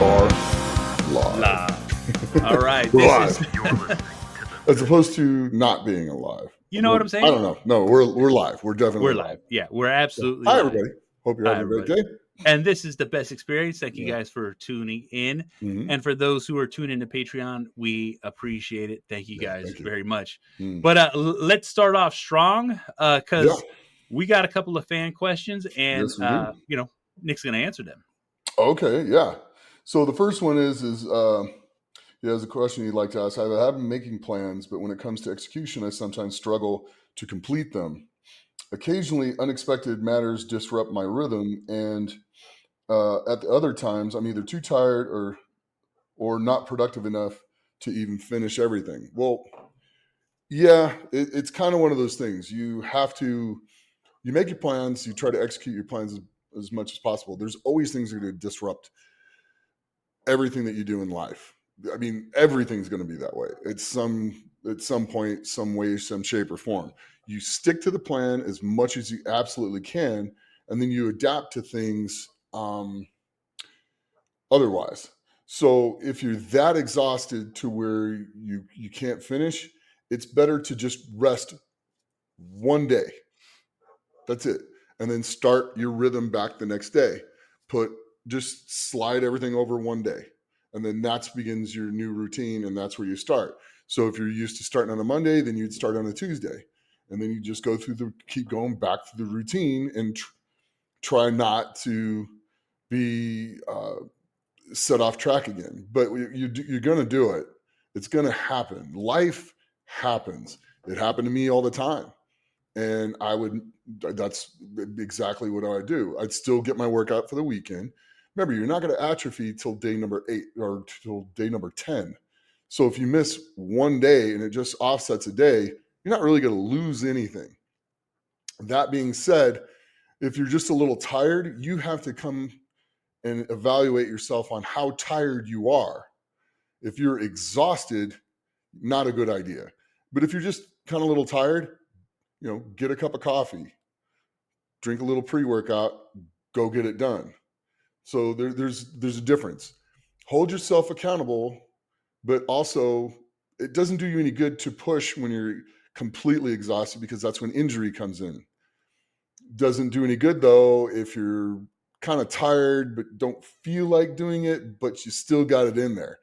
are live. Live. All right. We're This live. is As opposed to not being alive. You know what I'm saying? I don't know. No, we're live. We're definitely We're live. live. Yeah, we're absolutely Hi, live. everybody. Hope you're Hi, having a great everybody. day. And this is the best experience. Thank you Yeah. guys for tuning in. Mhm. And for those who are tuning to Patreon, we appreciate it. Thank you Yeah, guys thank you. very much. Mm. But let's start off strong because Yeah. we got a couple of fan questions, and Yes, we do. Nick's going to answer them. Okay, yeah. So the first one is he has a question he'd like to ask. I have been making plans, but when it comes to execution, I sometimes struggle to complete them. Occasionally, unexpected matters disrupt my rhythm, and at the other times, I'm either too tired or not productive enough to even finish everything. Well, yeah, it's kind of one of those things. You make your plans, you try to execute your plans as much as possible. There's always things that are going to disrupt everything that you do in life. I mean, everything's going to be that way. At some point, some way, some shape or form. You stick to the plan as much as you absolutely can, and then you adapt to things otherwise. So if you're that exhausted to where you can't finish, it's better to just rest one day. That's it. And then start your rhythm back the next day. Just slide everything over one day. And then that begins your new routine, and that's where you start. So if you're used to starting on a Monday, then you'd start on a Tuesday. And then you just keep going back to the routine and try not to be set off track again. But you're going to do it. It's going to happen. Life happens. It happened to me all the time. And that's exactly what I do. I'd still get my workout for the weekend. Remember, you're not going to atrophy till day number 8 or till day number 10. So if you miss one day and it just offsets a day, you're not really going to lose anything. That being said, if you're just a little tired, you have to come and evaluate yourself on how tired you are. If you're exhausted, not a good idea. But if you're just kind of a little tired, get a cup of coffee, drink a little pre-workout, go get it done. So there's a difference. Hold yourself accountable, but also it doesn't do you any good to push when you're completely exhausted, because that's when injury comes in. Doesn't do any good though if you're kind of tired but don't feel like doing it, but you still got it in there.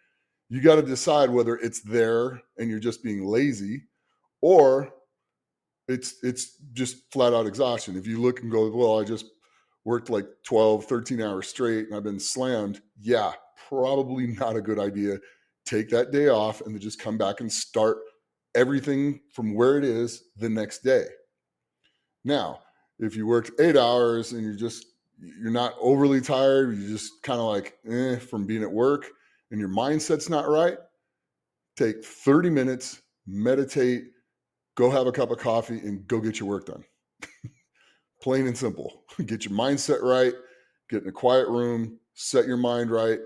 You got to decide whether it's there and you're just being lazy, or it's just flat out exhaustion. If you look and go, well, I just worked like 12, 13 hours straight and I've been slammed. Yeah, probably not a good idea. Take that day off and then just come back and start everything from where it is the next day. Now, if you worked 8 hours and you're not overly tired, you're just kind of like from being at work and your mindset's not right, take 30 minutes, meditate, go have a cup of coffee, and go get your work done. Plain and simple. Get your mindset right, get in a quiet room, set your mind right,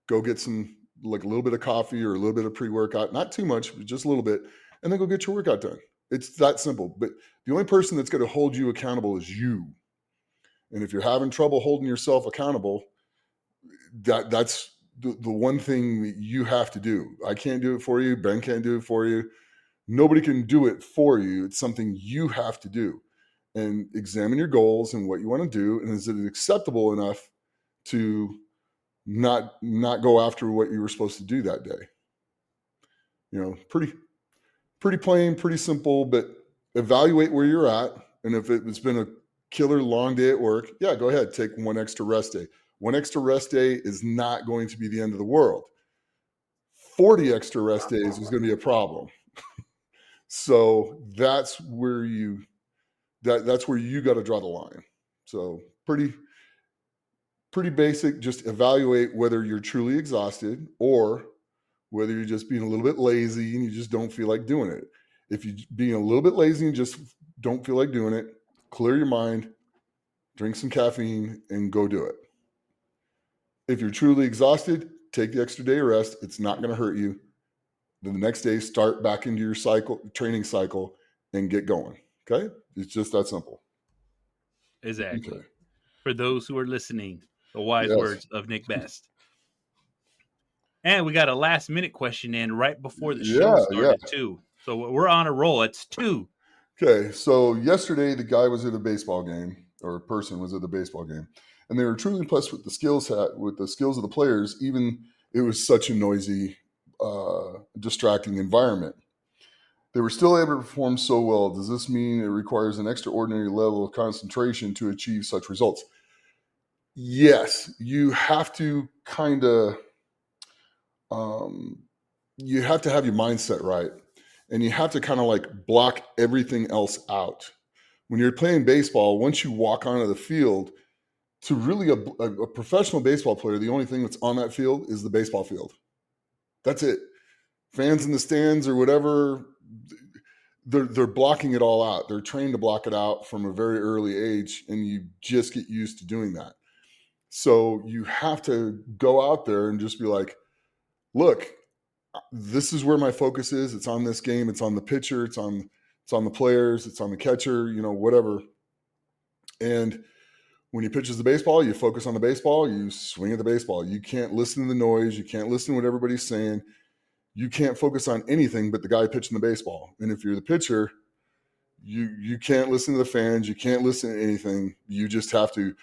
go get some, like a little bit of coffee or a little bit of pre-workout, not too much, but just a little bit, and then go get your workout done. It's that simple. But the only person that's going to hold you accountable is you. And if you're having trouble holding yourself accountable, that's the one thing that you have to do. I can't do it for you. Ben can't do it for you. Nobody can do it for you. It's something you have to do. And examine your goals and what you want to do, and is it acceptable enough to not go after what you were supposed to do that day? Pretty plain, pretty simple, but evaluate where you're at. And if it's been a killer long day at work, yeah, go ahead, take one extra rest day. One extra rest day is not going to be the end of the world. 40 extra rest days is going to be a problem. So that's where you got to draw the line. So pretty basic. Just evaluate whether you're truly exhausted or whether you're just being a little bit lazy and you just don't feel like doing it. If you're being a little bit lazy and just don't feel like doing it, clear your mind, drink some caffeine, and go do it. If you're truly exhausted, take the extra day of rest. It's not going to hurt you. Then the next day, start back into your training cycle, and get going. Okay? It's just that simple. Exactly. Okay. For those who are listening, the wise Yes. words of Nick Best. And we got a last minute question in right before the show Yeah, yeah. started too. So we're on a roll. It's 2. Okay, so yesterday the guy was at a baseball game, or a person was at a baseball game, and they were truly impressed with the with the skills of the players. Even it was such a noisy, distracting environment. They were still able to perform so well. Does this mean it requires an extraordinary level of concentration to achieve such results? Yes, you have to kind of, um, you have to have your mindset right, and you have to kind of like block everything else out. When you're playing baseball, once you walk onto the field, to really a professional baseball player, the only thing that's on that field is the baseball field. That's it. Fans in the stands or whatever, they're blocking it all out. They're trained to block it out from a very early age, and you just get used to doing that. So you have to go out there and just be like, look, this is where my focus is. It's on this game. It's on the pitcher. It's on the players. It's on the catcher. Whatever. And when he pitches the baseball, you focus on the baseball. You swing at the baseball. You can't listen to the noise. You can't listen to what everybody's saying. You can't focus on anything but the guy pitching the baseball. And if you're the pitcher, you can't listen to the fans. You can't listen to anything. You just have to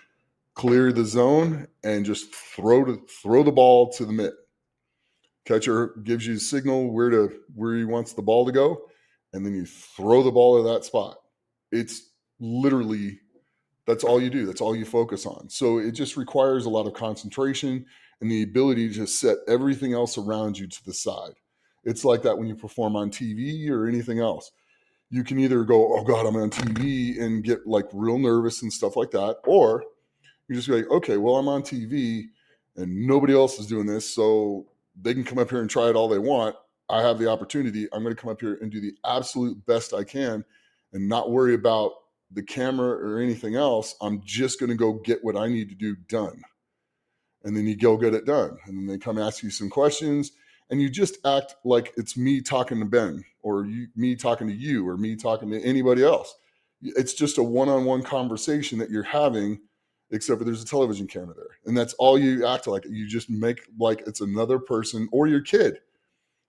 clear the zone and just throw the ball to the mitt. Catcher gives you a signal where he wants the ball to go, and then you throw the ball to that spot. It's literally, that's all you do. That's all you focus on. So it just requires a lot of concentration and the ability to just set everything else around you to the side. It's like that when you perform on TV or anything else. You can either go, oh God, I'm on TV, and get like real nervous and stuff like that, or you just be like, okay, well, I'm on TV and nobody else is doing this, so they can come up here and try it all they want. I have the opportunity. I'm going to come up here and do the absolute best I can and not worry about the camera or anything else. I'm just going to go get what I need to do done. And then you go get it done. And then they come ask you some questions, and you just act like it's me talking to Ben, or me talking to you, or me talking to anybody else. It's just a one-on-one conversation that you're having, except for there's a television camera there. And that's all you act like. You just make like it's another person or your kid,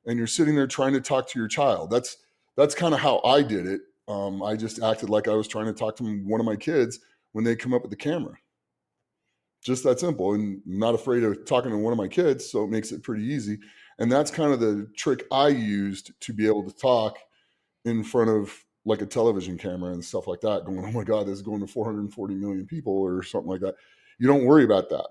and you're sitting there trying to talk to your child. That's kind of how I did it. I just acted like I was trying to talk to one of my kids when they come up with the camera. Just that simple, and not afraid of talking to one of my kids, so it makes it pretty easy. And that's kind of the trick I used to be able to talk in front of like a television camera and stuff like that, going, oh my God, this is going to 440 million people or something like that. You don't worry about that.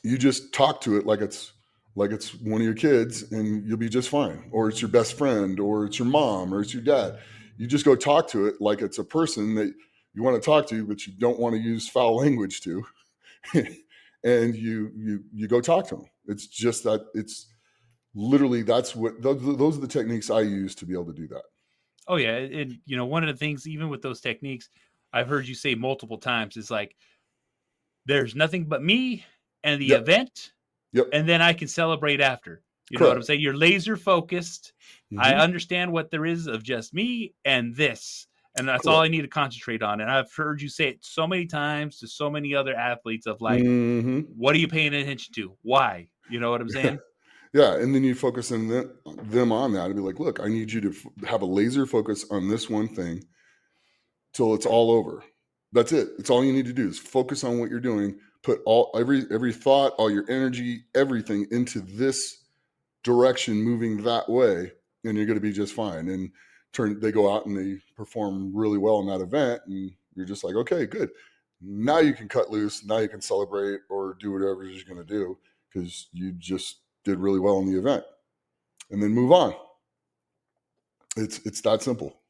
You just talk to it like it's one of your kids, and you'll be just fine. Or it's your best friend, or it's your mom, or it's your dad. You just go talk to it like it's a person that you want to talk to, but you don't want to use foul language to. And you go talk to them. It's just that, it's literally, that's what those are the techniques I use to be able to do that. Oh yeah, and one of the things, even with those techniques, I've heard you say multiple times, is like there's nothing but me and the Yep. event, Yep. and then I can celebrate after. You know what I'm Correct. saying? You're laser focused. I Hmm. understand what there is of just me and this, and that's all Correct. I need to concentrate on. And I've heard you say it so many times to so many other athletes of like, Hmm. what are you paying attention to? Why? You know what I'm saying? Yeah, and then you focus on them on that and be like, look, I need you to have a laser focus on this one thing till it's all over. That's it. It's all you need to do is focus on what you're doing. Put every thought, all your energy, everything into this direction, moving that way, and you're going to be just fine. And they go out and they perform really well in that event, and you're just like, okay, good. Now you can cut loose. Now you can celebrate or do whatever you're going to do because you just did really well in the event, and then move on. It's that simple.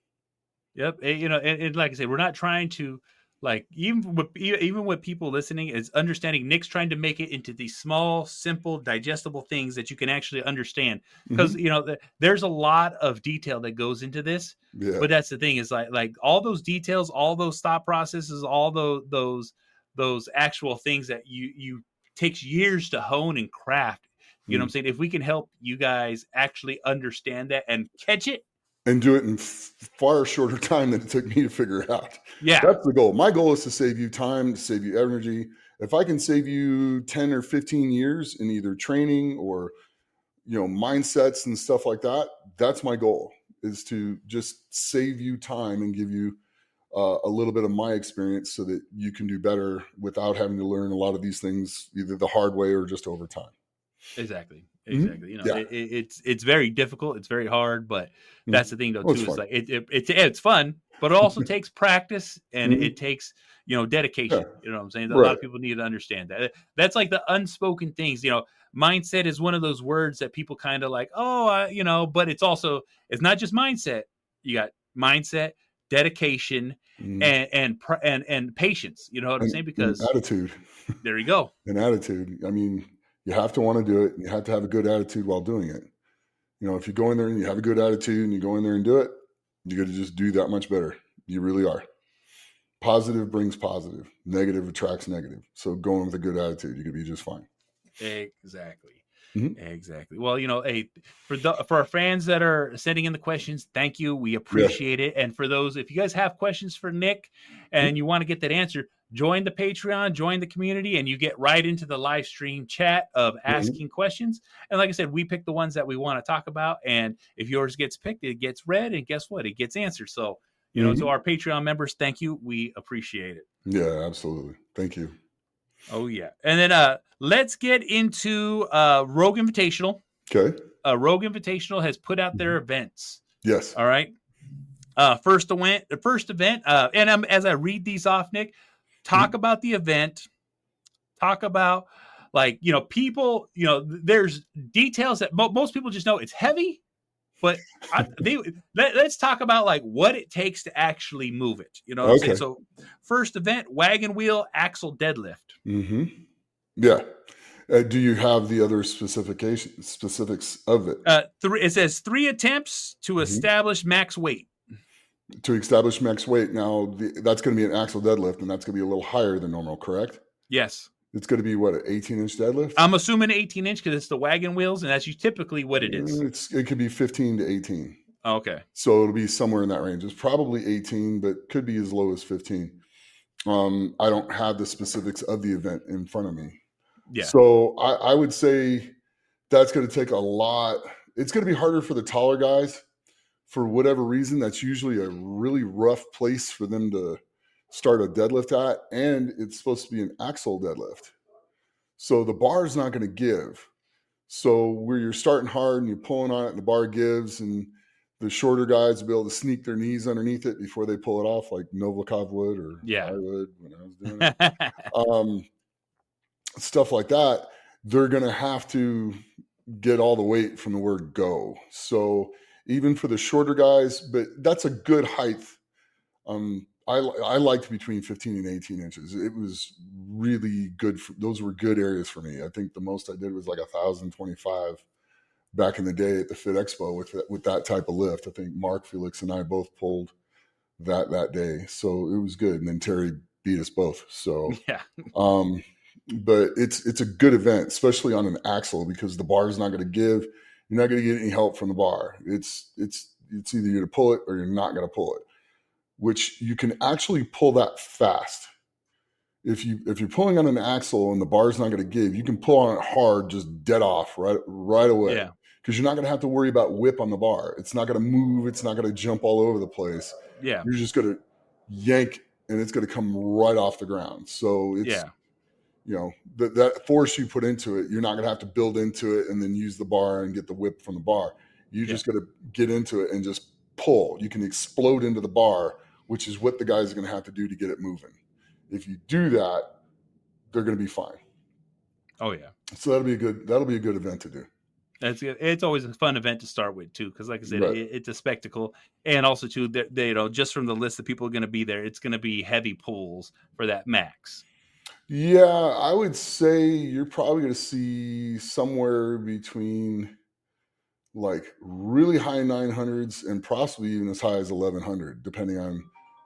Yep. And like I said, we're not trying to like even with people listening is understanding. Nick's trying to make it into these small, simple, digestible things that you can actually understand. Because Hmm. there's a lot of detail that goes into this. Yeah. But that's the thing is like all those details, all those thought processes, all those actual things that you takes years to hone and craft. You know what I'm Mm. saying? If we can help you guys actually understand that and catch it, And do it in far shorter time than it took me to figure it out. yeah. That's the goal. My goal is to save you time, to save you energy. If I can save you 10 or 15 years in either training or mindsets and stuff like that. That's my goal, is to just save you time and give you a little bit of my experience so that you can do better without having to learn a lot of these things either the hard way or just over time. Exactly. Mhm. Exactly. Yeah. It's very difficult. It's very hard, but that's Mhm. the thing though Well, it's too. Is fun. like it's fun, but it also takes practice and it Mhm. takes Yeah. dedication. You know what I'm saying? A lot Right. of people need to understand that. That's like the unspoken things. Mindset is one of those words that people kind of like. Oh, but it's not just mindset. You got mindset, dedication, Mhm. and patience. You know what I'm saying? And Because attitude. there you go. And attitude. I mean, you have to want to do it. And you have to have a good attitude while doing it. If you go in there and you have a good attitude and you go in there and do it, you're going to just do that much better. You really are. Positive brings positive. Negative attracts negative. So going with a good attitude, you could be just fine. Exactly. Mhm. Exactly. Well, hey, for our fans that are sending in the questions, thank you. We Yeah. appreciate it. And for those, if you guys have questions for Nick Mhm. and you want to get that answer, join the Patreon, join the community, and you get right into the live stream chat of Mhm. asking questions. And like I said, we pick the ones that we want to talk about. And if yours gets picked, it gets read. And guess what? It gets answered. So, to Mhm. our Patreon members, thank you. We appreciate it. Yeah, absolutely. Thank you. Oh yeah. And then let's get into Rogue Invitational. Okay. Rogue Invitational has put out their Mhm. events. Yes. All right. The first event, and as I read these off, Nick, talk Mhm. about the event. Talk about people. There's details that most people just know it's heavy, but let's talk about like what it takes to actually move it. You know what I'm saying? Okay. So, first event, wagon wheel axle deadlift. Mhm. Yeah. Do you have the other specifics of it? It says 3 attempts to Mhm. establish max weight. To establish max weight, now that's going to be an axle deadlift, and that's going to be a little higher than normal, correct? Yes. It's going to be what, an 18-inch deadlift? I'm assuming 18-inch because it's the wagon wheels, and that's typically what it is. It could be 15 to 18. Okay. So it'll be somewhere in that range. It's probably 18, but could be as low as 15. I don't have the specifics of the event in front of me. Yeah. So I would say that's going to take a lot. It's going to be harder for the taller guys for whatever reason. That's usually a really rough place for them to start a deadlift at. And it's supposed to be an axle deadlift. So the bar is not going to give. So where you're starting hard and you're pulling on it and the bar gives, and the shorter guys will be able to sneak their knees underneath it before they pull it off, like Novikov would or I Yeah. would when I was doing it. Um, Stuff like that, they're going to have to get all the weight from the word go. So even for the shorter guys, but that's a good height. I liked between 15 and 18 inches. It was really good. Those were good areas for me. I think the most I did was like 1,025 back in the day at the Fit Expo with that type of lift. I think Mark Felix and I both pulled that day, so it was good. And then Terry beat us both. So, Yeah. um, but it's a good event, especially on an axle, because the bar is not going to give. You're not going to get any help from the bar. It's either you're to pull it or you're not going to pull it. Which you can actually pull that fast. If you're pulling on an axle and the bar's not going to give, you can pull on it hard, just dead off right away, Yeah. because you're not going to have to worry about whip on the bar. It's not going to move. It's not going to jump all over the place. Yeah. You're just going to yank, and it's going to come right off the ground. So it's Yeah. that force you put into it, you're not going to have to build into it and then use the bar and get the whip from the bar. You Yeah. just got to get into it and just pull. You can explode into the bar, which is what the guys are going to have to do to get it moving. If you do that, they're going to be fine. Oh yeah. So that'll be a good event to do. That's good. It's always a fun event to start with too, because like I said, Right. it's a spectacle, and also too, just from the list of people are going to be there, it's going to be heavy pulls for that max. Yeah, I would say you're probably going to see somewhere between like really high 900s and possibly even as high as 1100, depending on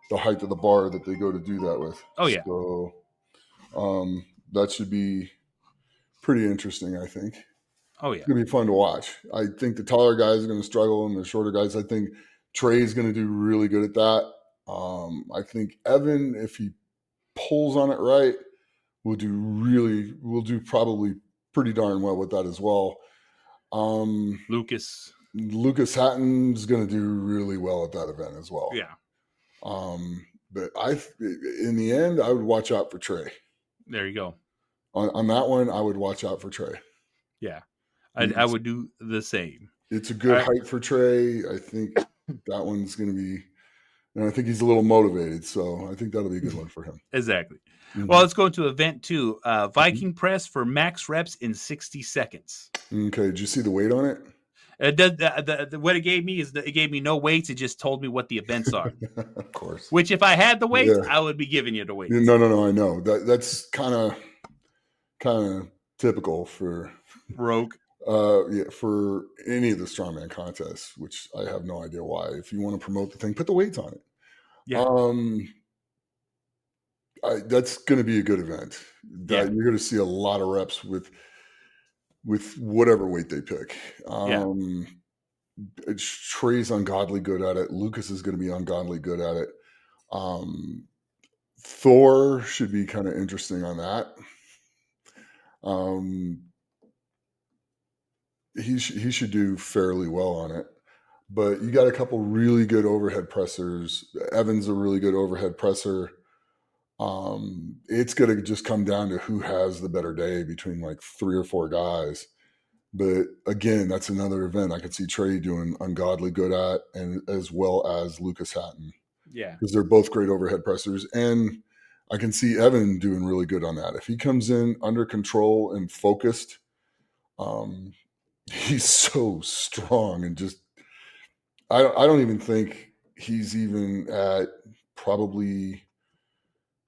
the height of the bar that they go to do that with. Oh yeah. So that should be pretty interesting, I think. Oh It's yeah. going to be fun to watch. I think the taller guys are going to struggle, and the shorter guys, I think Trey's going to do really good at that. I think Evan, if he pulls on it right, will do probably pretty darn well with that as well. Lucas. Lucas Hatton's going to do really well at that event as well. Yeah. But in the end, I would watch out for Trey. There you go. On that one, I would watch out for Trey. Yeah. I would do the same. It's a All good right. height for Trey. I think that one's going to be, and I think he's a little motivated. So I think that'll be a good one for him. Exactly. Mm-hmm. Well, let's go into event 2. Viking press for max reps in 60 seconds. Okay. Did you see the weight on it? What it gave me is that it gave me no weights. It just told me what the events are. Of course. Which, if I had the weights, Yeah. I would be giving you the weights. No. I know that's kind of typical for Rogue. For any of the strongman contests, which I have no idea why. If you want to promote the thing, put the weights on it. Yeah. That's going to be a good event. Yeah. You're going to see a lot of reps with whatever weight they pick. Trey's ungodly good at it. Lucas is going to be ungodly good at it. Thor should be kind of interesting on that. He should do fairly well on it. But you got a couple really good overhead pressers. Evan's a really good overhead presser. It's going to just come down to who has the better day between like 3 or 4 guys. But again, that's another event I could see Trey doing ungodly good at, and as well as Lucas Hatton. Yeah. Because they're both great overhead pressers. And I can see Evan doing really good on that. If he comes in under control and focused, he's so strong and just I don't even think he's even at probably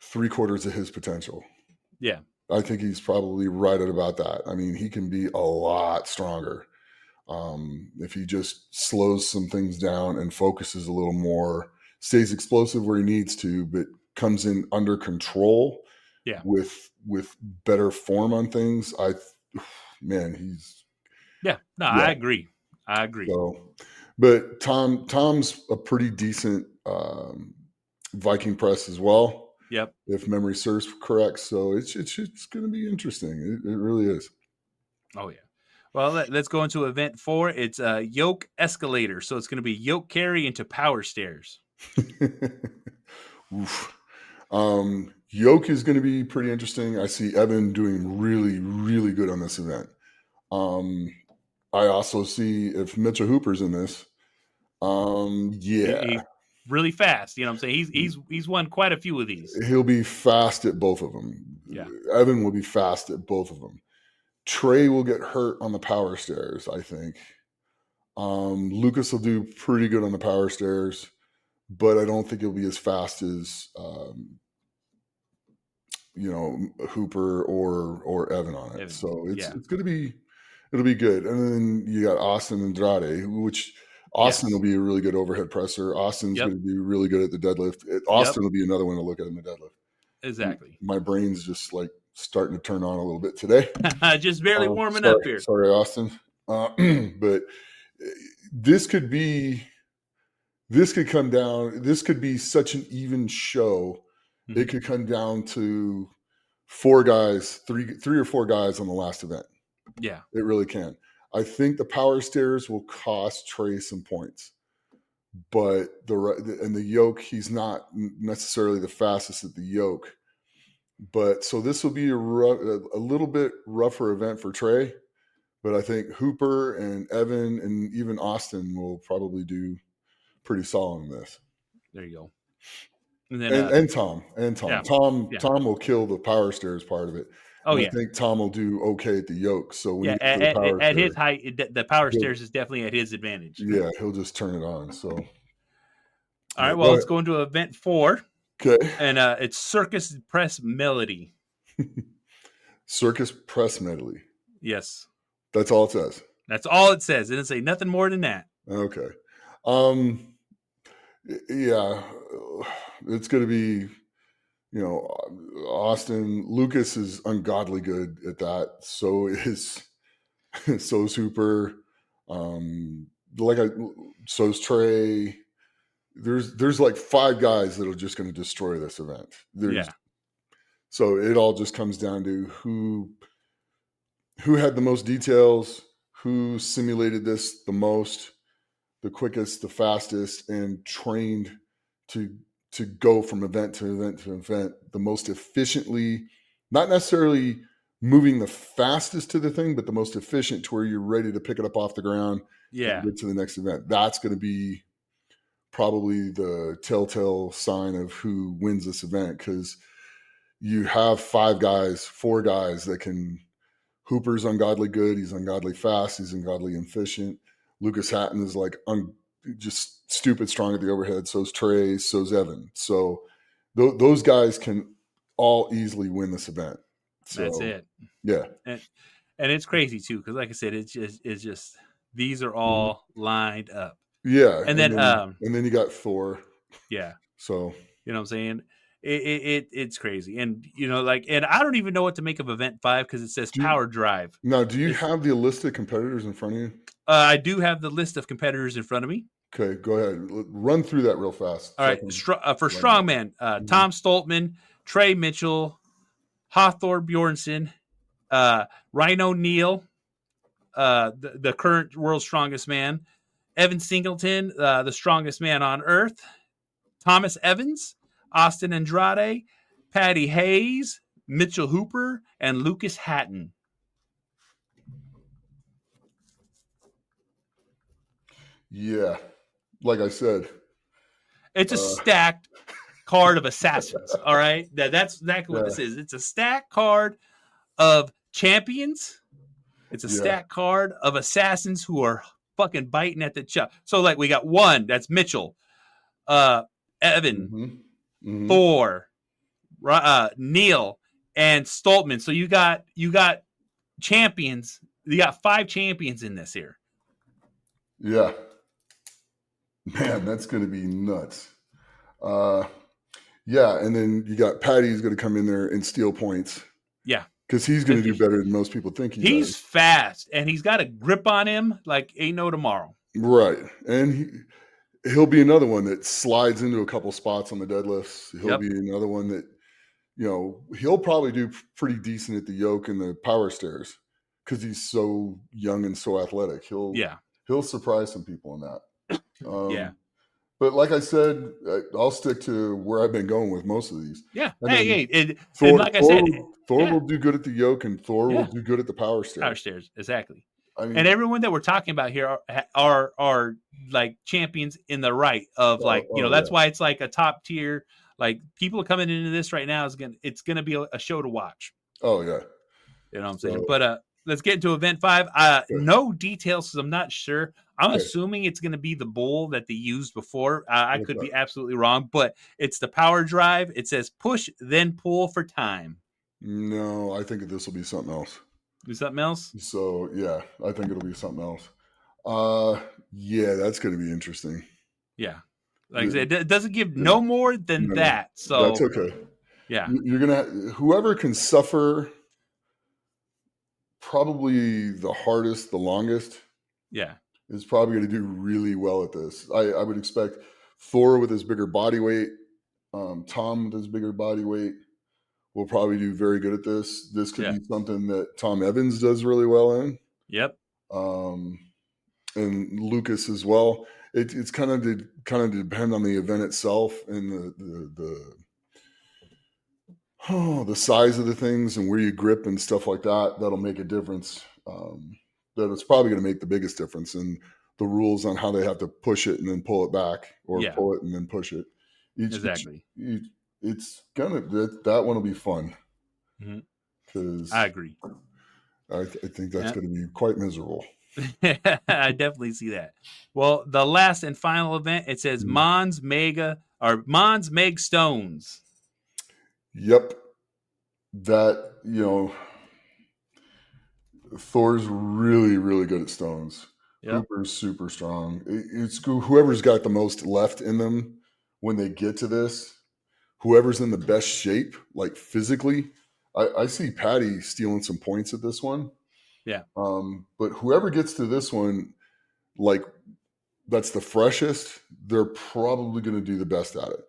3/4 of his potential. Yeah. I think he's probably right at about that. I mean, he can be a lot stronger if he just slows some things down and focuses a little more, stays explosive where he needs to, but comes in under control. Yeah. With better form on things. He's yeah. No, yeah. I agree. So, but Tom's a pretty decent Viking press as well. Yep. If memory serves correct. So it's going to be interesting. It really is. Oh, yeah. Well, let's go into event 4. It's a yoke escalator. So it's going to be yoke carry into power stairs. Oof. Yoke is going to be pretty interesting. I see Evan doing really, really good on this event. I also see if Mitchell Hooper's in this. He's really fast. You know what I'm saying? He's won quite a few of these. He'll be fast at both of them. Yeah. Evan will be fast at both of them. Trey will get hurt on the power stairs, I think. Lucas will do pretty good on the power stairs, but I don't think he'll be as fast as Hooper or Evan on it. So it's going to be, it'll be good. And then you got Austin Andrade, which Austin will be a really good overhead presser. Austin's going to do really good at the deadlift. Austin will be another one to look at in the deadlift. Exactly. My brain's just like starting to turn on a little bit today. Just barely warming up here. Sorry, Austin. But this could come down. This could be such an even show. Mm-hmm. It could come down to 4 guys, three or 4 guys on the last event. Yeah, it really can. I think the power stairs will cost Trey some points, but the yoke, he's not necessarily the fastest at the yoke. But so this will be a little bit rougher event for Trey, but I think Hooper and Evan and even Austin will probably do pretty solid in this. There you go. And then Tom. Yeah. Tom will kill the power stairs part of it. Oh, and yeah. I think Tom will do okay at the yoke. So when at his height, the power stairs is definitely at his advantage. Yeah, he'll just turn it on. So, all right. Well, let's go into event 4. Okay. And it's circus press melody. Circus press medley. Yes. That's all it says. That's all it says. It doesn't say nothing more than that. Okay. Yeah, it's going to be, Austin. Lucas is ungodly good at that. So is Hooper. So's Trey. There's like 5 guys that are just going to destroy this event. So it all just comes down to who had the most details, who simulated this the most, the quickest, the fastest, and trained to go from event to event to event the most efficiently, not necessarily moving the fastest to the thing, but the most efficient to where you're ready to pick it up off the ground and Yeah. get to the next event. That's going to be probably the telltale sign of who wins this event, because you have four guys that can. Hooper's ungodly good. He's ungodly fast. He's ungodly efficient. Lucas Hatton is like just stupid strong at the overhead. So's Trey. So's Evan. So those guys can all easily win this event. That's So it. yeah, And it's crazy too, because like I said, it's just these are Mhm. all lined up. Yeah, And and then then you got Thor. yeah, So you know what I'm saying? It's crazy. And like, and I don't even know what to make of event 5 because it says do you power drive. do you It's have the list of competitors in front of you? I do have the list of competitors in front of me. Okay, go ahead. Run through that real fast All so I right, can for write it strongman, down. Tom Stoltman, Trey Mitchell, Hawthor Bjornsson, Rhino Neal, the current world's strongest man, Evan Singleton, the strongest man on earth, Thomas Evans, Austin Andrade, Patty Hayes, Mitchell Hooper, and Lucas Hatton. Yeah, like I said, It's a uh, stacked card of assassins. All right, that's exactly what yeah, this is. It's a stacked card of champions. It's a yeah. stacked card of assassins who are fucking biting at the chop. So like we got one that's Mitchell, uh, Evan, Mm-hmm. Mm-hmm. Thor, Neil, and Stoltman. So you got champions. You got 5 champions in this here. Yeah, man, that's going to be nuts. Uh, yeah, and then you got Patty's going to come in there and steal points Yeah, because he's going to do better than most people think he he's does. fast and he's got a grip on him like ain't no tomorrow. Right, and he'll be another one that slides into a couple spots on the deadlifts. He'll Yep. be another one that he'll probably do pretty decent at the yoke and the power stairs because he's so young and so athletic. Yeah. He'll surprise some people in that. Yeah. But like I said, I'll stick to where I've been going with most of these. Yeah. And Hey, then hey. And like I said, Thor yeah. will do good at the yoke, and Thor will Yeah. do good at the power Power stairs. stairs. Exactly. I And mean, everyone that we're talking about here are like champions in the right of like, oh that's yeah, why it's like a top tier. Like people coming into this right now it's gonna be a show to watch. oh yeah. You know what I'm saying? So But let's get into event 5. yeah, No details because I'm not sure. I'm okay, assuming it's going to be the bull that they used before. I what's could that? be absolutely wrong, but it's the power drive. It says push then pull for time. No, I think this will be something else. Do something else? So yeah, I think it'll be something else. Yeah, that's going to be interesting. Yeah. Like I The- said, it doesn't give yeah, no more than no, that. that's So okay. yeah, You're gonna whoever can suffer probably the hardest, the longest, yeah, is probably going to do really well at this. I would expect Thor with his bigger body weight, Tom with his bigger body weight will probably do very good at this. This could yeah, be something that Tom Evans does really well in, yep, um, and Lucas as well. It's kind of depend on the event itself and the size of the things and where you grip and stuff like that. That'll make a difference. That it's probably going to make the biggest difference in the rules on how they have to push it and then pull it back, or yeah, pull it and then push it. exactly. It's gonna that one will be fun Mhm. I because agree. I think that's Yeah. going to be quite miserable. I definitely see that. Well, the last and final event, it says Mm. Mons Meg Stones. Yep, that Thor's really really good at stones. Yep. Hooper's super strong. It's whoever's got the most left in them when they get to this. Whoever's in the best shape, like physically. I see Patty stealing some points at this one. Yeah. But whoever gets to this one, like that's the freshest, they're probably going to do the best at it.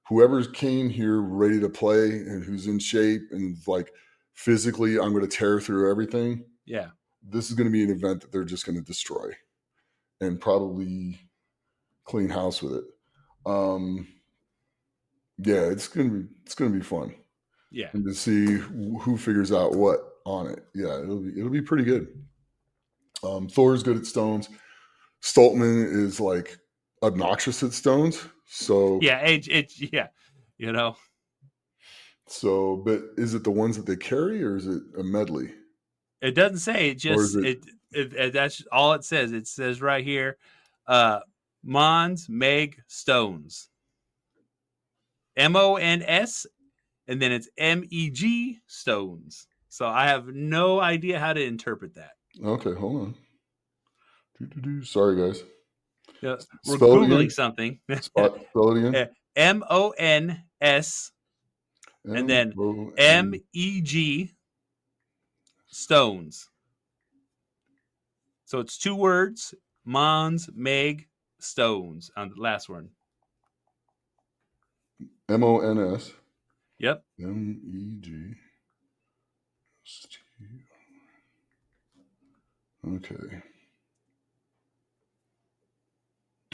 Whoever came here ready to play and who's in shape and like physically, I'm going to tear through everything. Yeah. this is going to be an event that they're just going to destroy and probably clean house with it. Yeah, it's gonna be fun, Yeah. and to see who figures out what on it. Yeah, it'll be pretty good. Thor's good at stones. Stoltman is like obnoxious at stones. So Yeah. Yeah. You know, but is it the ones that they carry or is it a medley it doesn't say. or is it That's all it says. It says right here, Mons Meg Stones, Mons, and then it's MEG Stones. So I have no idea how to interpret that. okay? Hold on. Sorry, guys. We're Spell it googling again. something. Spell it again. MONS and then MON. MEG Stones. So it's 2 words: Mons Meg Stones on the last one. MONS. Yep. MEG. Okay.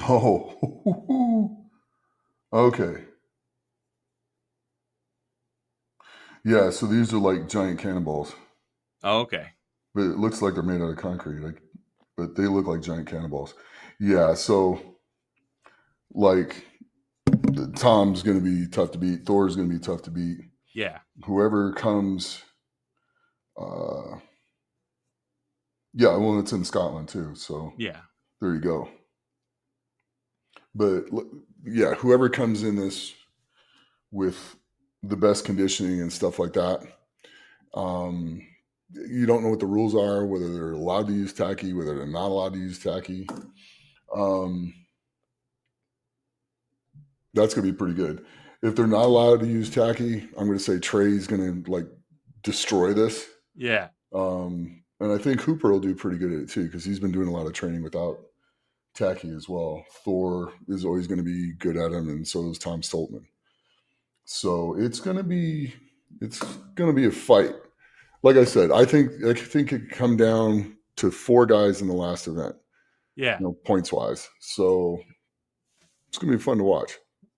Oh, okay. Yeah, so these are like giant cannonballs, Oh, okay. but it looks like they're made out of concrete. Like, but they look like giant cannonballs. Yeah, so like Tom's going to be tough to beat. Thor's going to be tough to beat. Yeah. Whoever comes, uh, yeah, well, it's in Scotland too. So Yeah. there you go. But yeah, whoever comes in this with the best conditioning and stuff like that, you don't know what the rules are, whether they're allowed to use tacky, whether they're not allowed to use tacky. That's going to be pretty good. If they're not allowed to use tacky, I'm going to say Trey's going to like destroy this. Yeah. And I think Hooper will do pretty good at it too because he's been doing a lot of training without tacky as well. Thor is always going to be good at him, and so is Tom Stoltman. So it's going to be a fight. Like I said, I think it could come down to 4 guys in the last event, Yeah. points wise. So it's going to be fun to watch.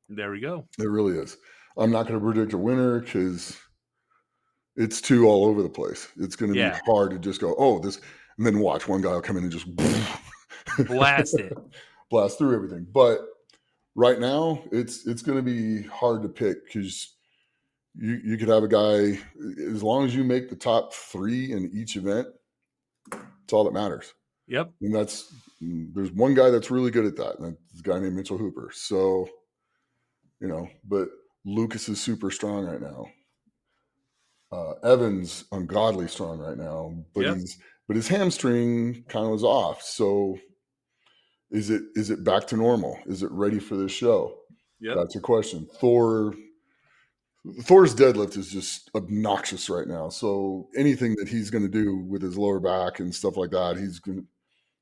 There we go. It really is. I'm not going to predict a winner because it's too all over the place. It's going to be Yeah. hard to just go, oh, this, and then watch one guy will come in and just Blast it. blast through everything. But right now, it's going to be hard to pick because you could have a guy, as long as you make the top 3 in each event, it's all that matters. Yep. And there's one guy that's really good at that, and that's a guy named Mitchell Hooper. So, but Lucas is super strong right now. Evan's ungodly strong right now, but Yep. his hamstring kind of was off. So is it back to normal? Is it ready for this show? Yep. That's a question. Thor's deadlift is just obnoxious right now. So anything that he's going to do with his lower back and stuff like that,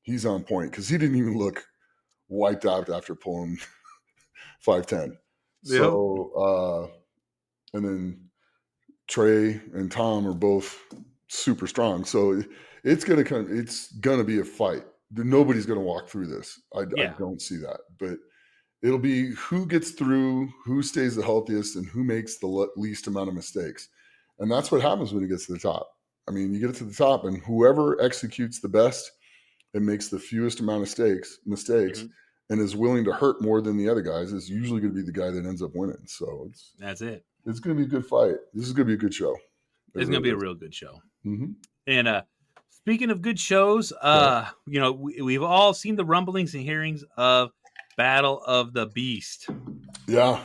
he's on point because he didn't even look wiped out after pulling 510. Yep. So and then Trey and Tom are both super strong. So it's gonna be a fight. Nobody's gonna walk through this. I don't see that. But it'll be who gets through, who stays the healthiest, and who makes the least amount of mistakes. And that's what happens when it gets to the top. I mean, you get it to the top, and whoever executes the best and makes the fewest amount of mistakes, and is willing to hurt more than the other guys is usually going to be the guy that ends up winning. So that's it. It's going to be a good fight. This is going to be a good show. It's going to be a real good show. Mm-hmm. And speaking of good shows, we've all seen the rumblings and hearings of Battle of the Beast. Yeah.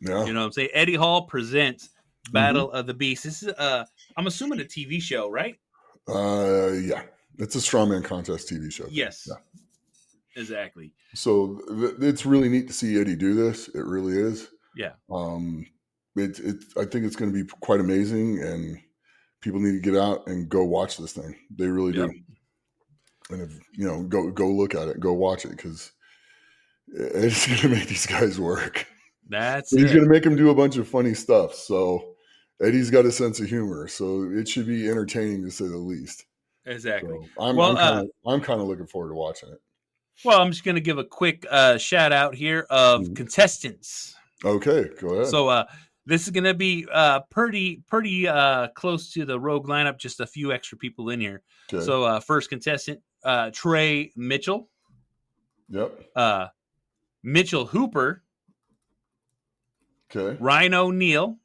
You know what I'm saying? Eddie Hall presents Battle of the Beast. This is I'm assuming a TV show, right? Yeah. It's a strongman contest TV show. Yes. Yeah. Exactly. So it's really neat to see Eddie do this. It really is. Yeah. I think it's going to be quite amazing, and people need to get out and go watch this thing. They really do. And if go look at it, go watch it, because it's going to make these guys work. He's going to make them do a bunch of funny stuff. So Eddie's got a sense of humor, so it should be entertaining to say the least. Exactly. So Well, I'm kind of looking forward to watching it. well, I'm just going to give a quick shout out here of Mhm. contestants. Okay, go ahead. So this is going to be pretty close to the rogue lineup. Just a few extra people in here. Okay. So first contestant, Trey Mitchell, Yep. uh, Mitchell Hooper, Okay. Ryan O'Neill,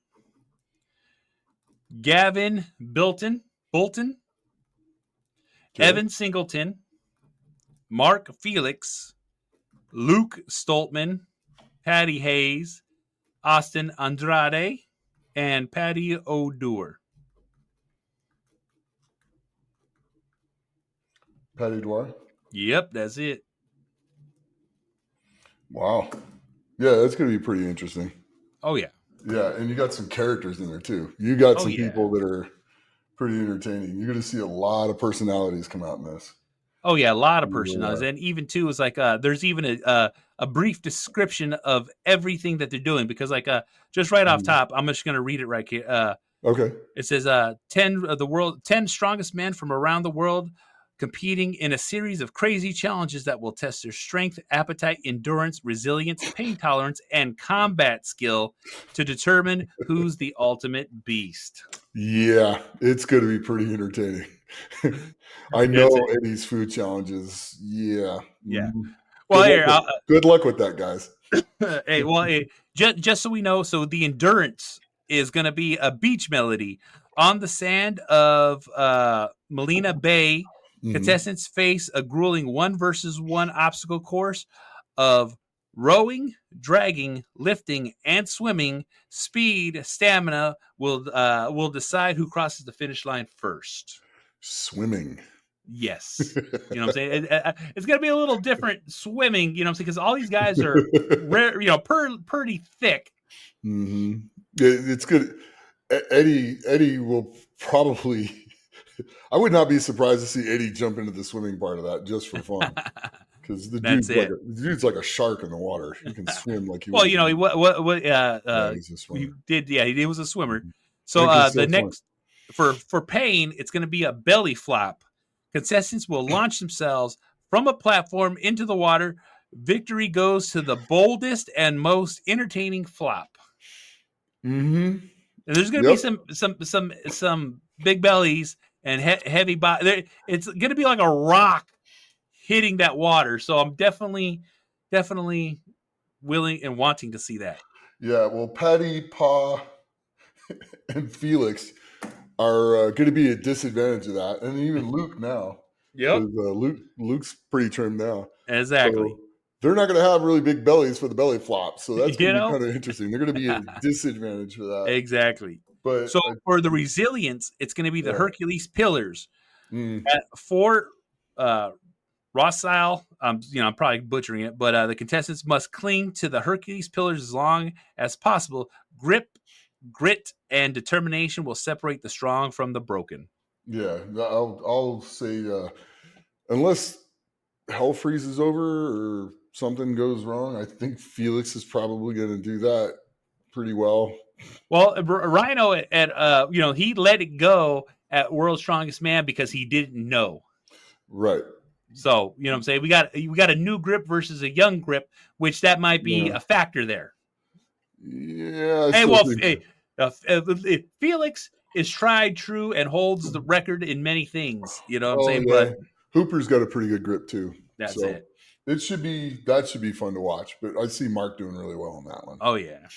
Gavin Bolton, Okay. Evan Singleton, Mark Felix, Luke Stoltman, Patty Hayes, Austin Andrade, and Patty O'Doer. Patty Dwyer. Yep, that's it. Wow. Yeah, that's going to be pretty interesting. Oh yeah. Yeah, and you got some characters in there too. You got Oh some yeah. people that are pretty entertaining. You're going to see a lot of personalities come out in this. Oh yeah, a lot of You really personalities, are. and even too is like there's even a brief description of everything that they're doing because like just right off Mhm. top, I'm just gonna read it right here. Okay. It says 10 strongest men from around the world competing in a series of crazy challenges that will test their strength, appetite, endurance, resilience, pain tolerance, and combat skill to determine who's the ultimate beast. Yeah, it's going to be pretty entertaining. I It's know Eddie's food challenges. Yeah. yeah. Mhm. Well, here, Good luck with that, guys. hey, well, hey, just so we know, so the endurance is going to be a beach melody on the sand of Molina Bay. Mhm. Contestants face a grueling 1 versus 1 obstacle course of rowing, dragging, lifting, and swimming. Speed, stamina will decide who crosses the finish line first. Swimming. Yes. You know what I'm saying? It's going to be a little different swimming, you know what I'm saying? Because all these guys are rare, pretty thick. It's good. Eddie will probably. I would not be surprised to see Eddie jump into the swimming part of that just for fun, because That's it. the dude's like a shark in the water. He can swim like you Well, wouldn't believe. Yeah, he's a he swimmer. did, yeah, he was a swimmer. So He can the still swim. next for pain, it's going to be a belly flop. Contestants will launch themselves from a platform into the water. Victory goes to the boldest and most entertaining flop. Mm-hmm. And there's going to be Yep. some big bellies and heavy body. It's going to be like a rock hitting that water. So I'm definitely willing and wanting to see that. Yeah. Well, Patty, Pa, and Felix are going to be a disadvantage of that, and even Luke now, Yep. because Luke's pretty trimmed now, Exactly. so they're not going to have really big bellies for the belly flop. So that's You going to be know? kind of interesting. They're going to be a disadvantage for that. Exactly. But So for the resilience, it's going to be the yeah, Hercules pillars. mm, For uh, Rossile, I'm probably butchering it, but the contestants must cling to the Hercules pillars as long as possible. Grip, grit, and determination will separate the strong from the broken. yeah, I'll say unless hell freezes over or something goes wrong, I think Felix is probably going to do that pretty well. Well, Rhino he let it go at World's Strongest Man because he didn't know. Right. So, you know what I'm saying? We got a new grip versus a young grip, which that might be Yeah. a factor there. Yeah, I Hey, still well, think. Felix is tried true and holds the record in many things, you know what I'm Oh saying? yeah, But Hooper's got a pretty good grip too. that's So it. that should be fun to watch. But I see Mark doing really well on that one. Oh yeah.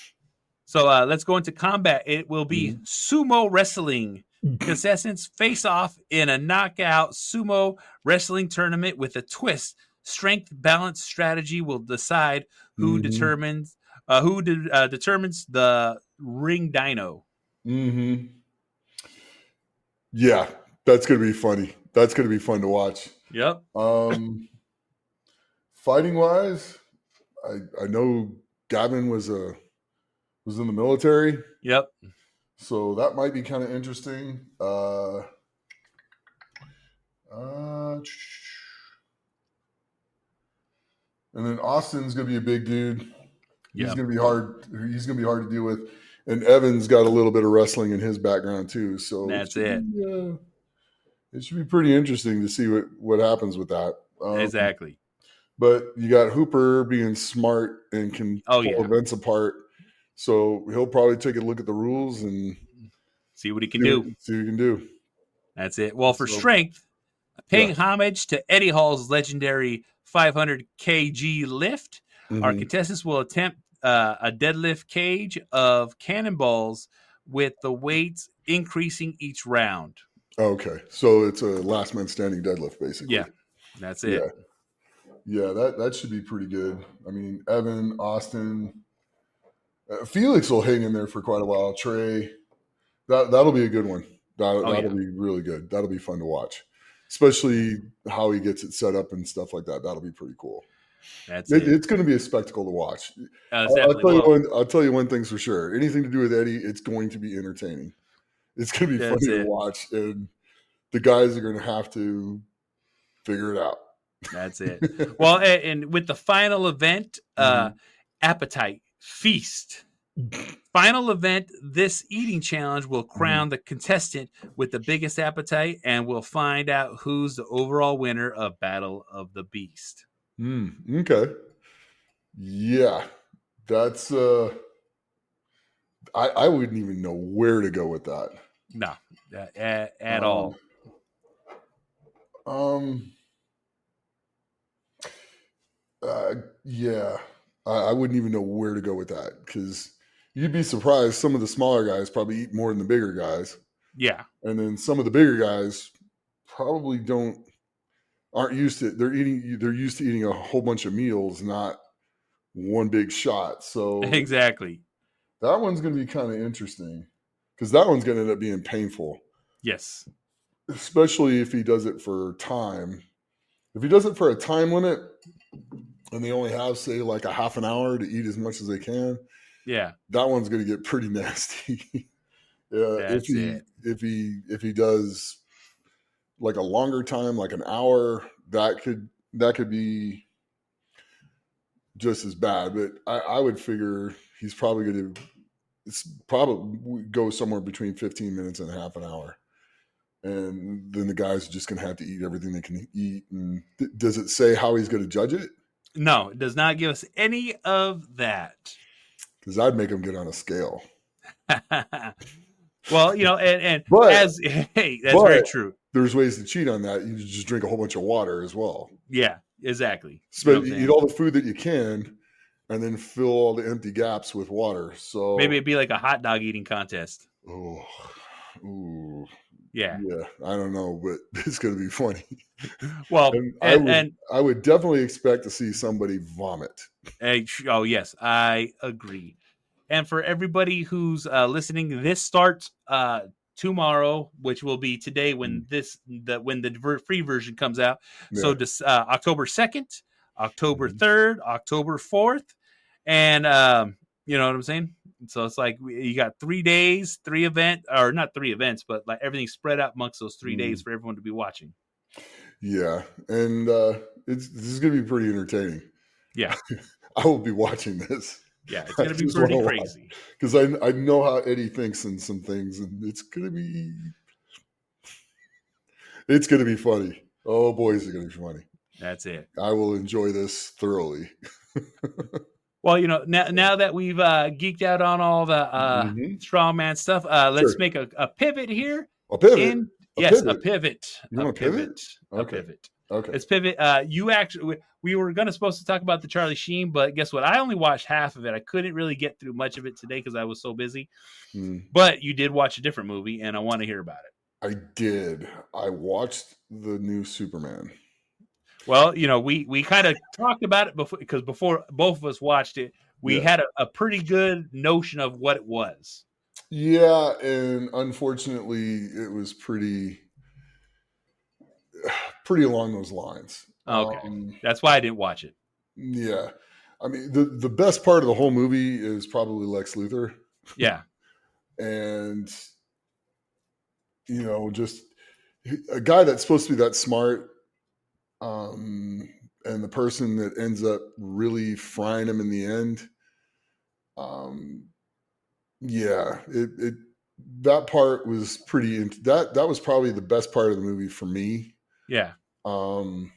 So let's go into combat. It will be Mhm. sumo wrestling. Contestants face off in a knockout sumo wrestling tournament with a twist. Strength balance strategy will decide Mhm. who determines the ring dino. Mhm. Yeah, that's gonna be funny. That's gonna be fun to watch. Yep. Um, Fighting wise, I know Gavin was in the military, Yep. so that might be kind of interesting. Uh, and then Austin's gonna be a big dude. He's Yep. gonna be hard. He's gonna be hard to deal with. And Evan's got a little bit of wrestling in his background too, so it That's should it. be it should be pretty interesting to see what happens with that. Exactly. But you got Hooper being smart and can Oh pull yeah. events apart, so he'll probably take a look at the rules and See what he can see what, do. see what he can do. That's it. Well, for So strength, yeah. paying homage to Eddie Hall's legendary 500 kg lift, our Hmm. contestants will attempt a deadlift cage of cannonballs with the weights increasing each round. Okay, so it's a last man standing deadlift, basically. Yeah, that's it. Yeah, yeah, that should be pretty good. I mean, Evan, Austin, Felix will hang in there for quite a while. Trey, that'll be a good one. Oh That'll yeah, be really good. That'll be fun to watch, especially how he gets it set up and stuff like that. That'll be pretty cool. that's it. It's going to be a spectacle to watch. It's definitely well. I'll tell you one thing's for sure. Anything to do with Eddie, it's going to be entertaining. It's going to be That's funny to it. watch, and the guys are going to have to figure it out. That's it. Well, and with the final event, Mhm. appetite feast. Final event, this eating challenge will Mhm. crown the contestant with the biggest appetite, and we'll find out who's the overall winner of Battle of the Beast. Okay. Yeah. That's I wouldn't even know where to go with that. No, at Um all. um yeah. I wouldn't even know where to go with that because you'd be surprised some of the smaller guys probably eat more than the bigger guys. Yeah, And then some of the bigger guys probably don't aren't used to they're used to eating a whole bunch of meals, not one big shot. So exactly. that one's going to be kind of interesting because that one's going to end up being painful, Yes, especially if he does it for time. If he does it for a time limit and they only have, say, like a half an hour to eat as much as they can, yeah, that one's going to get pretty nasty. If that's it. if he does like a longer time, like an hour, that could be just as bad. But I would figure he's probably going to it's probably go somewhere between 15 minutes and half an hour. And then the guys are just going to have to eat everything they can eat. And does it say how he's going to judge it? No, it does not give us any of that. Because I'd make him get on a scale. Well, and But as hey, that's very but true. there's ways to cheat on that. You just drink a whole bunch of water as well. Yeah, exactly. You know So what I'm eat saying? all the food that you can, and then fill all the empty gaps with water. Maybe So it'd be like a hot dog eating contest. oh, ooh, Yeah. yeah, I don't know, but it's going to be funny. Well, And and I would definitely expect to see somebody vomit. oh yes, I agree. And for everybody who's listening, this starts tomorrow, which will be today when Mm, the free version comes out. So yeah. October 2nd, October Mhm. 3rd, October 4th, and you know what I'm saying. So it's like you got 3 days, three event or not three events, but like everything spread out amongst those 3 days Mm. for everyone to be watching. Yeah, and this is going to be pretty entertaining. Yeah, I will be watching this. yeah, it's I gonna be just want pretty to watch crazy. because I know how Eddie thinks in some things, and it's gonna be funny. Oh boy, is it gonna be funny! That's it. I will enjoy this thoroughly. Well, now that we've geeked out on all the Hmm. strongman stuff, let's Sure, make a pivot here. a pivot, In a yes, pivot. You a want to pivot? pivot, a Okay, pivot. okay. Let's pivot. You actually, we were gonna supposed to talk about the Charlie Sheen, but guess what? I only watched half of it. I couldn't really get through much of it today because I was so busy. Hmm. But you did watch a different movie, and I want to hear about it. I did. I watched the new Superman. Well, we kind of talked about it before because before both of us watched it, we Yeah, had a pretty good notion of what it was. yeah, and unfortunately, it was pretty along those lines. Okay, that's why I didn't watch it. Yeah. I mean, the best part of the whole movie is probably Lex Luthor. Yeah. And, just a guy that's supposed to be that smart, um, and the person that ends up really frying him in the end. Um, yeah, that part was that was probably the best part of the movie for me. Yeah. Um,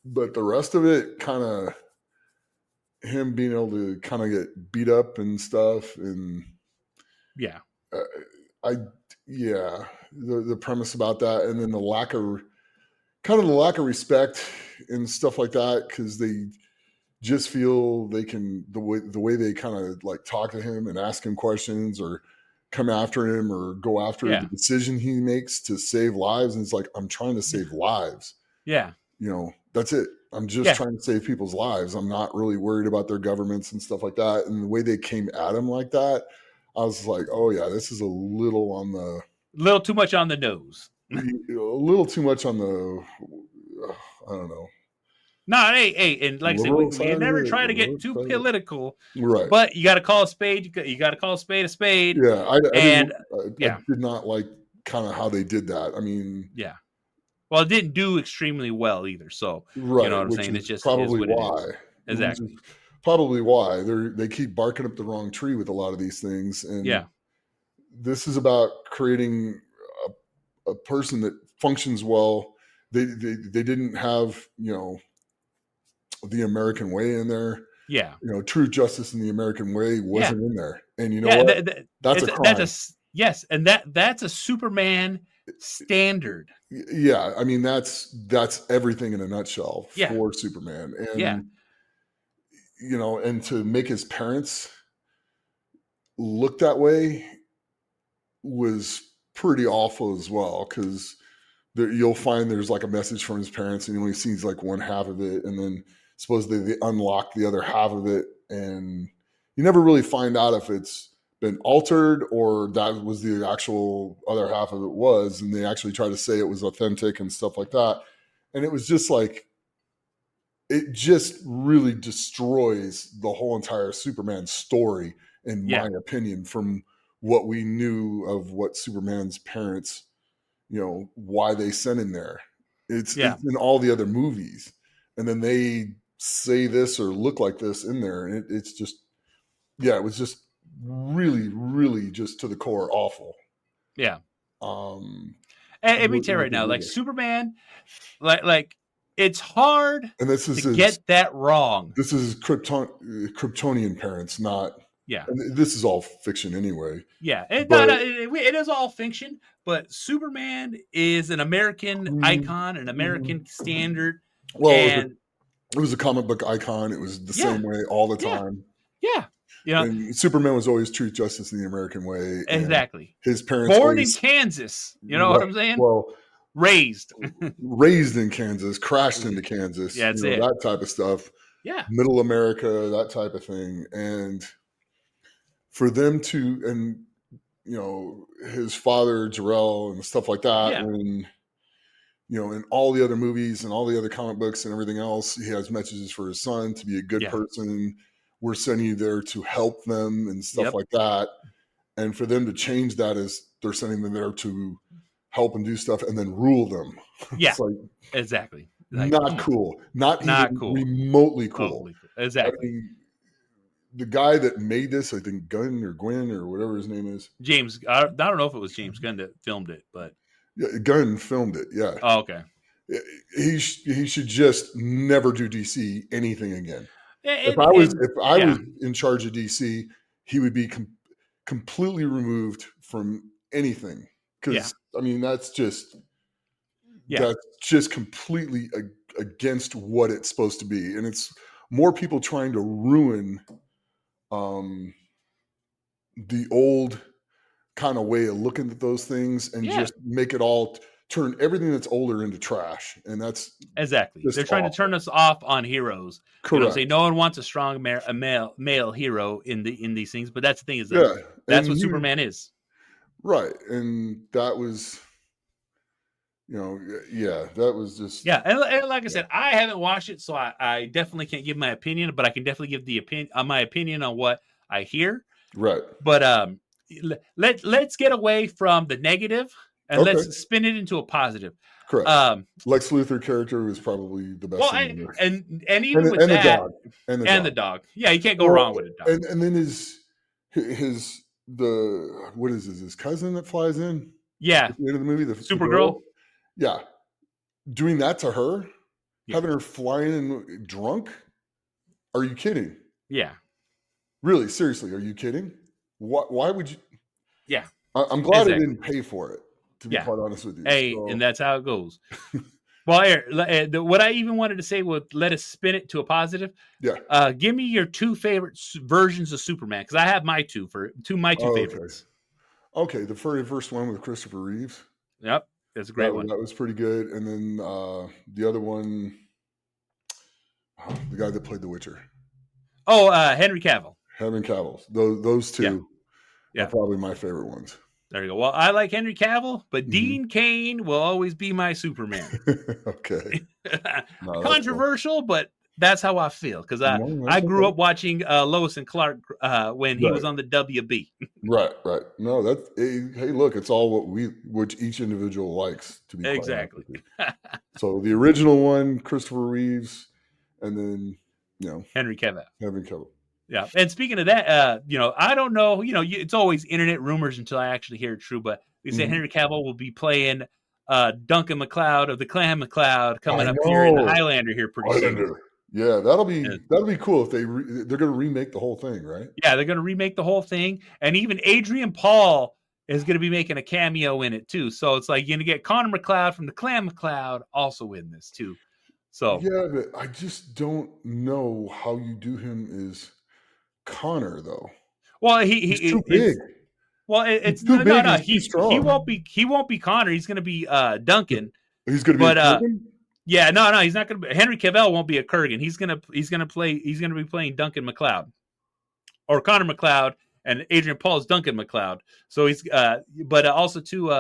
but the rest of it, kind of him being able to kind of get beat up and stuff, and Yeah. uh, I yeah, the premise about that, and then the lack of respect and stuff like that, because they just feel they can, the way they kind of like talk to him and ask him questions or come after him or go after the Yeah. decision he makes to save lives, and it's like, I'm trying to save lives, Yeah. that's it. I'm just Yeah. trying to save people's lives. I'm not really worried about their governments and stuff like that. And the way they came at him like that, I was like, oh yeah, this is a little on the A little too much on the nose. a little too much on the I don't know, No, hey, and like I said, liberal we side can of never it, try the to get woke too side of it. political, Right. but you got to call a spade. You got to call a spade a spade. Yeah, I didn't. And I yeah, did not like kind of how they did that. I mean, yeah. Well, it didn't do extremely well either. So you know right, what I'm which saying? is It's just is probably what it why. is. Which is Exactly. probably why they keep barking up the wrong tree with a lot of these things. And Yeah. this is about creating a person that functions well. They didn't have the American way in there. Yeah. True justice in the American way Yeah. wasn't in there. And you know Yeah. what? That's a That's crime. yes, and that's a Superman standard. Yeah, I mean that's everything in a nutshell Yeah. for Superman. Yeah. And and to make his parents look that way was pretty awful as well, because you'll find there's like a message from his parents, and he only sees like one half of it, and then supposedly they unlock the other half of it, and you never really find out if it's been altered or that was the actual other half of it was, and they actually try to say it was authentic and stuff like that. And it was just like, it just really destroys the whole entire Superman story, in my Yeah. opinion, from what we knew of what Superman's parents, why they sent him there. Yeah. It's in all the other movies, and then they say this or look like this in there, and it's just, yeah, it was just really, really just to the core awful. Yeah. Um, And let me tell you what right they now, did like there. Superman, like it's hard And this to is his get that wrong. this is his Kryptonian parents, not. Yeah. And this is all fiction anyway. Yeah. But It is all fiction, but Superman is an American icon, an Mhm. American standard. Well, And it was a comic book icon. It was the yeah, same way all the yeah, time. yeah. You know, And Superman was always truth, justice, in the American way, and exactly. his parents Born in always. Kansas. You know what Right. I'm saying? Well, Raised. raised in Kansas, crashed into Yeah, Kansas, that's it. that type of stuff, Yeah. middle America, that type of thing. And for them to, and his father Jarrell and stuff like that, Yeah. and in all the other movies and all the other comic books and everything else, he has messages for his son to be a good Yeah. person. We're sending you there to help them and stuff Yep. like that. And for them to change that as they're sending them there to help and do stuff and then rule them. Yeah. It's like, Exactly. Like, not come on. cool. Not Not even cool. remotely cool. Totally cool. I Exactly. mean, the guy that made this, I think Gunn or Gwen or whatever his name is. James, I don't know if it was James Gunn that filmed it, but Yeah, Gunn filmed it. Yeah. oh, okay. He should just never do DC anything again. If I was And yeah, in charge of DC, he would be completely removed from anything, yeah, because I mean yeah, that's just completely against what it's supposed to be, and it's more people trying to ruin um, the old kind of way of looking at those things and yeah. just make it all, turn everything that's older into trash, and that's Exactly. just They're trying to awful. turn us off on heroes. You know what I'm saying? Correct. No one wants a strong male hero in these things, but that's the thing is that Yeah, that's and what Superman is. right, and that was, yeah, that was just, Yeah, and like I yeah. said, I haven't watched it, so I definitely can't give my opinion, but I can definitely give the opinion my opinion on what I hear. Right. But let's get away from the negative and Okay. let's spin it into a positive. Correct. Um, Lex Luthor character was probably the best well, thing ever. and even with And the that dog. And the and the dog. dog, yeah, you can't go Well, wrong with a dog. and then his the what is his cousin that flies in Yeah, at the end of the movie, the Supergirl. girl? Yeah, doing that to her, Yeah, having her flying in drunk? Are you kidding? yeah, Really, seriously, are you kidding? Why would you? yeah, I'm glad I exactly. didn't pay for it, to be Yeah. quite honest with you. Hey, and So, that's how it goes. Well, here, what I even wanted to say was let us spin it to a positive. yeah. Give me your two favorite versions of Superman because I have my two Oh, okay. favorites. Okay, the very first one with Christopher Reeves, Yep, that's a that great one. that was pretty good, and then, the other one, the guy that played The Witcher, Oh, Henry Cavill. Henry Cavill. Those Yeah, 2 are yeah. probably my favorite ones. There you go. Well, I like Henry Cavill, but Mhm. Dean Cain will always be my Superman. Okay. No, that's cool. Controversial, but that's how I feel because No, I that's grew okay. up watching Lois and Clark when he was Right. on the WB. Right. No, that's hey, look, it's all which each individual likes, to be quite honest Exactly. with you. So the original one, Christopher Reeves, and then, you know, Henry Cavill. Henry Cavill. Yeah. And speaking of that, I don't know, it's always internet rumors until I actually hear it true, but they say Mhm. Henry Cavill will be playing Duncan MacLeod of the Clan MacLeod coming I up here in the know. Highlander here pretty soon. Highlander. Yeah, And that'll be cool if they're gonna remake the whole thing, right? yeah, they're going to remake the whole thing. And even Adrian Paul is going to be making a cameo in it too. So it's like you're going to get Connor MacLeod from the Clan MacLeod also in this too. So, Yeah, but I just don't know how you do him as Connor, though. well, He's too big. He's it's too no, big, no, he's too strong. he won't be Connor. He's going to be Duncan. He's gonna be a But Kurgan? yeah, no, he's not going to. Henry Cavill won't be a Kurgan. He's gonna be playing Duncan MacLeod or Connor MacLeod, and Adrian Paul's Duncan MacLeod. So he's but also too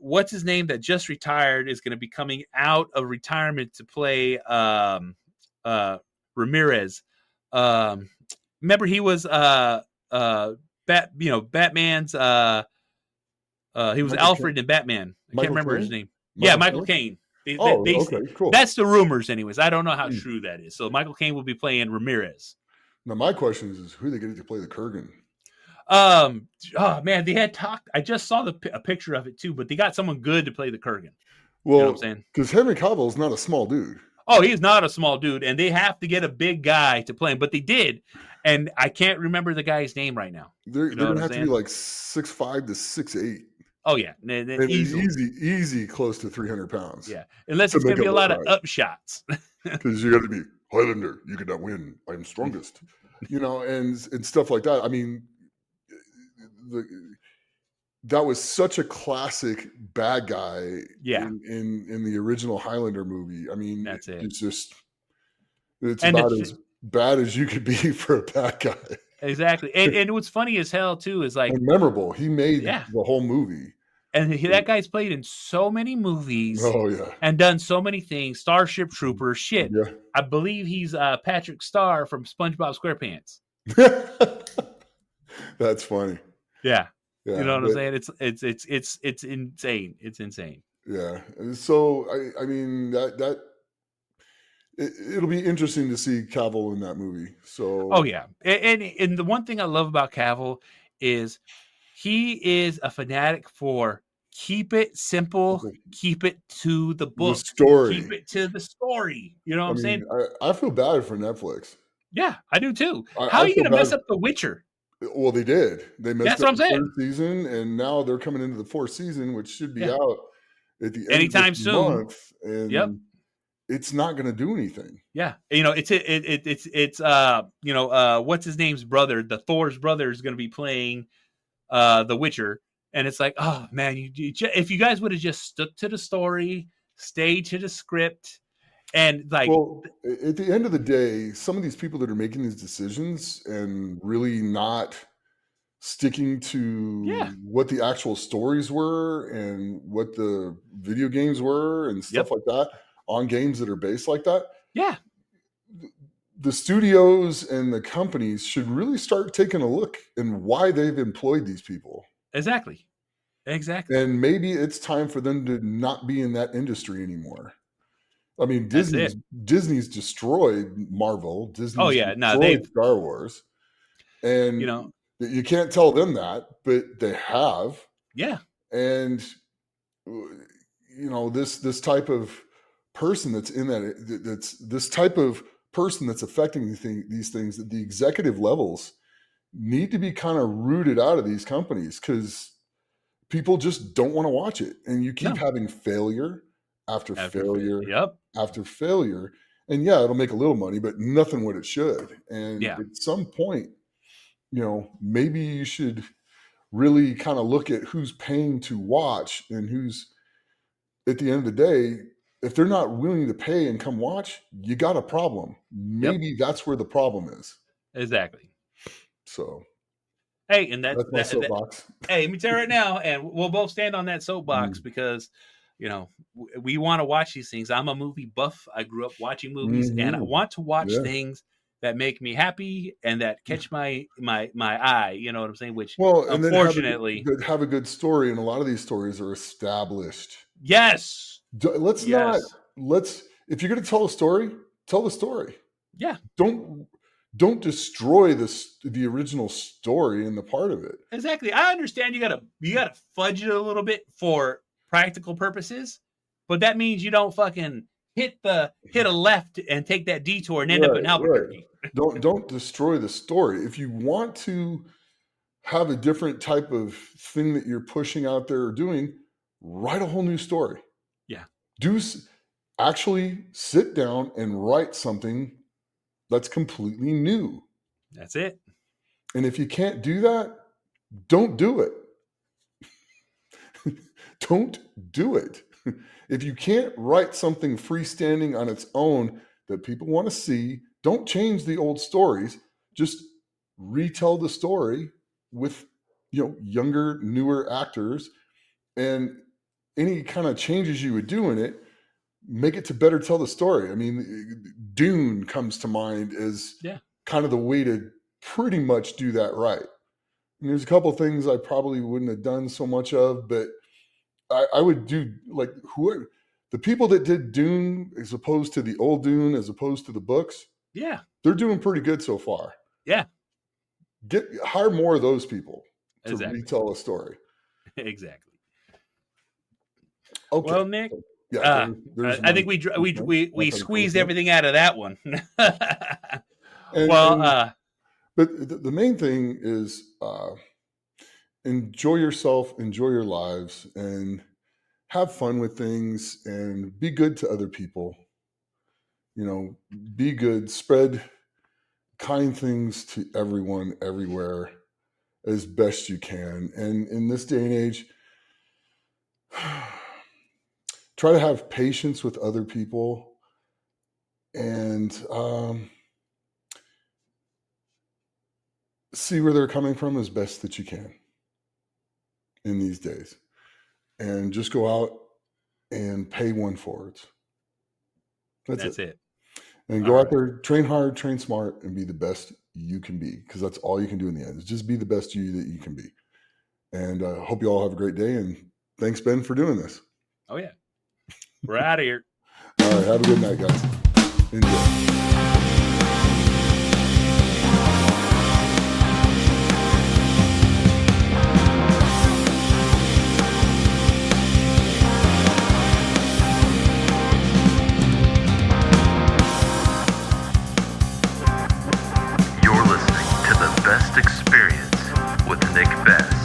what's his name that just retired is going to be coming out of retirement to play uh Ramirez. Um, remember he was uh Batman's he was Michael Caine? Alfred in Batman. I can't Michael remember his Caine? name. Yeah, Michael Michael Caine? Caine. Oh, okay, cool. That's the rumors, anyways. I don't know how Hmm. true that is. So Michael Caine will be playing Ramirez. Now my question is who are they getting to play the Kurgan? Um, oh man, they had talked. I just saw a picture of it too, but they got someone good to play the Kurgan. You know what I'm Well, saying? because Henry Cavill's not a small dude. Oh, he's not a small dude, and they have to get a big guy to play him, but they did, and I can't remember the guy's name right now. They're You they're know what gonna I'm have to be saying? like 6'5" to 6'8", Oh yeah, and easily. easy close to 300 pounds Yeah, unless to it's going make to be up a the lot of size. up shots. Because you got to be Highlander. You cannot win. I'm strongest. And stuff like that. I mean, the, that was such a classic bad guy Yeah, in the original Highlander movie. I mean, that's it. it's And about the as bad as you could be for a bad guy. exactly, and what's funny as hell too is like, And memorable. He made yeah, the whole movie. and that guy's played in so many movies Oh yeah. and done so many things. Starship Troopers, shit. Yeah. I believe he's Patrick Star from SpongeBob SquarePants. That's funny. Yeah, you Yeah. know what I'm But saying? It's insane. It's insane. yeah. So I mean it'll be interesting to see Cavill in that movie. Oh So yeah, and the one thing I love about Cavill is he is a fanatic for keep it simple, keep it to the the book, keep story. it to the story. You know what I I'm mean, saying? I feel bad for Netflix. Yeah, I do too. How I are you feel gonna mess bad. up The Witcher? Well, they did. They messed That's up what I'm the third saying. season, and now they're coming into the fourth season, which should be Yeah, out at the end of this anytime soon. month, Yep. and it's not going to do anything. Yeah, it's what's his name's brother, the Thor's brother is going to be playing The Witcher, and it's like, oh man, if you guys would have just stuck to the story, stayed to the script, and like, Well, at the end of the day, some of these people that are making these decisions and really not sticking yeah, to what the actual stories were and what the video games were and stuff yep, like that on games that are based like that, yeah, the studios and the companies should really start taking a look in why they've employed these people. exactly, exactly. And maybe it's time for them to not be in that industry anymore. I mean, That's it. Disney's destroyed Marvel, Oh Disney's yeah, no, destroyed they've Star Wars, you and know. You can't tell them that, but they have. Yeah. And this type of person that's in that's this type of person that's affecting these things at the executive levels need to be kind of rooted out of these companies, because people just don't want to watch it, and you keep No. having failure after failure Yep. after failure. And yeah, it'll make a little money, but nothing what it should. And Yeah. at some point, maybe you should really kind of look at who's paying to watch, and who's, at the end of the day, if they're not willing to pay and come watch, you got a problem. Yep. Maybe that's where the problem is. Exactly. So Hey, and that's my soapbox. Hey, let me tell you right now, and we'll both stand on that soapbox because, we want to watch these things. I'm a movie buff. I grew up watching movies, and I want to watch things that make me happy and that catch my eye. You know what I'm saying? Which, and unfortunately, then have a good story, and a lot of these stories are established. Yes. Let's if you're going to tell a story, tell the story. Yeah. Don't destroy the original story and the part of it. Exactly. I understand you gotta fudge it a little bit for practical purposes, but that means you don't fucking hit a left and take that detour and end up in Albuquerque. Right. Don't destroy the story. If you want to have a different type of thing that you're pushing out there or doing, write a whole new story. Yeah. Actually sit down and write something that's completely new. That's it. And if you can't do that, don't do it. Don't do it. If you can't write something freestanding on its own that people want to see, don't change the old stories. Just retell the story with, younger, newer actors, and any kind of changes you would do in it, make it to better tell the story. I mean, Dune comes to mind as kind of the way to pretty much do that right. And there's a couple of things I probably wouldn't have done so much of, but I would do, like, the people that did Dune as opposed to the old Dune, as opposed to the books. Yeah. They're doing pretty good so far. Yeah. Hire more of those people to retell a story. Exactly. Okay. Well, Nick, I think we squeezed everything out of that one. but the main thing is enjoy yourself, enjoy your lives, and have fun with things, and be good to other people. Be good, spread kind things to everyone, everywhere, as best you can. And in this day and age, try to have patience with other people, and see where they're coming from as best that you can in these days. And just go out and pay one forwards. That's it. And go out there, train hard, train smart, and be the best you can be, because that's all you can do in the end, is just be the best you that you can be. And I hope you all have a great day. And thanks, Ben, for doing this. Oh, yeah. We're out of here. All right. Have a good night, guys. Enjoy. You're listening to The Best Experience with Nick Best.